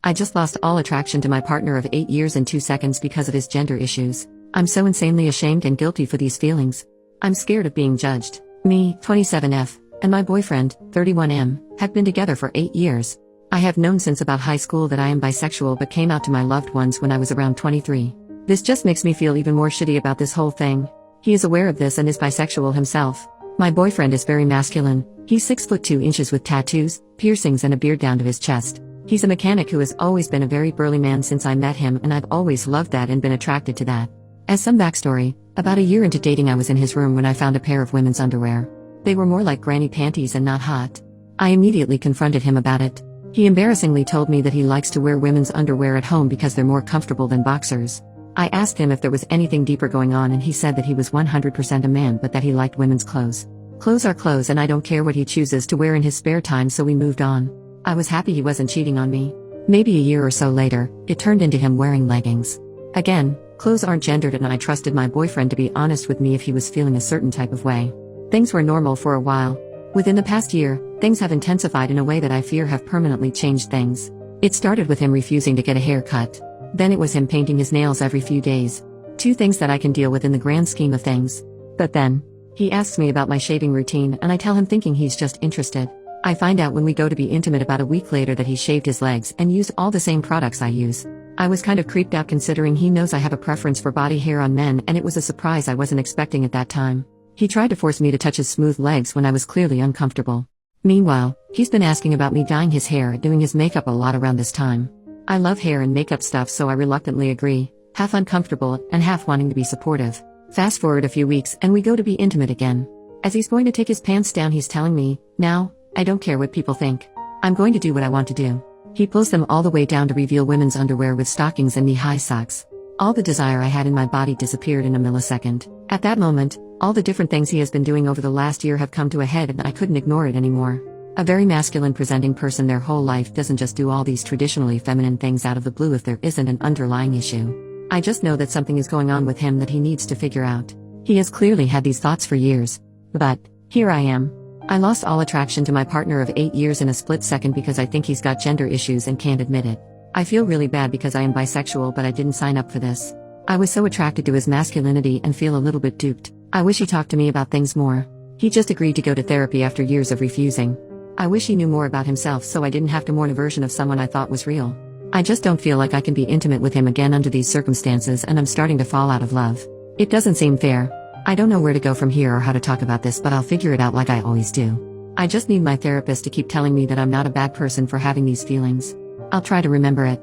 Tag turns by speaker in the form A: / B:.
A: I just lost all attraction to my partner of 8 years and 2 seconds because of his gender issues. I'm so insanely ashamed and guilty for these feelings. I'm scared of being judged. Me, 27F, and my boyfriend, 31M, have been together for 8 years. I have known since about high school that I am bisexual but came out to my loved ones when I was around 23. This just makes me feel even more shitty about this whole thing. He is aware of this and is bisexual himself. My boyfriend is very masculine. He's 6'2" with tattoos, piercings and a beard down to his chest. He's a mechanic who has always been a very burly man since I met him, and I've always loved that and been attracted to that. As some backstory, about a year into dating I was in his room when I found a pair of women's underwear. They were more like granny panties and not hot. I immediately confronted him about it. He embarrassingly told me that he likes to wear women's underwear at home because they're more comfortable than boxers. I asked him if there was anything deeper going on, and he said that he was 100% a man but that he liked women's clothes. Clothes are clothes and I don't care what he chooses to wear in his spare time, so we moved on. I was happy he wasn't cheating on me. Maybe a year or so later, it turned into him wearing leggings. Again, clothes aren't gendered, and I trusted my boyfriend to be honest with me if he was feeling a certain type of way. Things were normal for a while. Within the past year, things have intensified in a way that I fear have permanently changed things. It started with him refusing to get a haircut. Then it was him painting his nails every few days. 2 things that I can deal with in the grand scheme of things. But then, he asks me about my shaving routine and I tell him thinking he's just interested. I find out when we go to be intimate about a week later that he shaved his legs and used all the same products I use. I was kind of creeped out considering he knows I have a preference for body hair on men, and it was a surprise I wasn't expecting at that time. He tried to force me to touch his smooth legs when I was clearly uncomfortable. Meanwhile, he's been asking about me dyeing his hair and doing his makeup a lot around this time. I love hair and makeup stuff, so I reluctantly agree, half uncomfortable and half wanting to be supportive. Fast forward a few weeks and we go to be intimate again. As he's going to take his pants down, he's telling me, "Now, I don't care what people think. I'm going to do what I want to do." He pulls them all the way down to reveal women's underwear with stockings and knee-high socks. All the desire I had in my body disappeared in a millisecond. At that moment, all the different things he has been doing over the last year have come to a head and I couldn't ignore it anymore. A very masculine presenting person their whole life doesn't just do all these traditionally feminine things out of the blue if there isn't an underlying issue. I just know that something is going on with him that he needs to figure out. He has clearly had these thoughts for years. But, here I am. I lost all attraction to my partner of 8 years in a split second because I think he's got gender issues and can't admit it. I feel really bad because I am bisexual, but I didn't sign up for this. I was so attracted to his masculinity and feel a little bit duped. I wish he talked to me about things more. He just agreed to go to therapy after years of refusing. I wish he knew more about himself so I didn't have to mourn a version of someone I thought was real. I just don't feel like I can be intimate with him again under these circumstances, and I'm starting to fall out of love. It doesn't seem fair. I don't know where to go from here or how to talk about this, but I'll figure it out like I always do. I just need my therapist to keep telling me that I'm not a bad person for having these feelings. I'll try to remember it.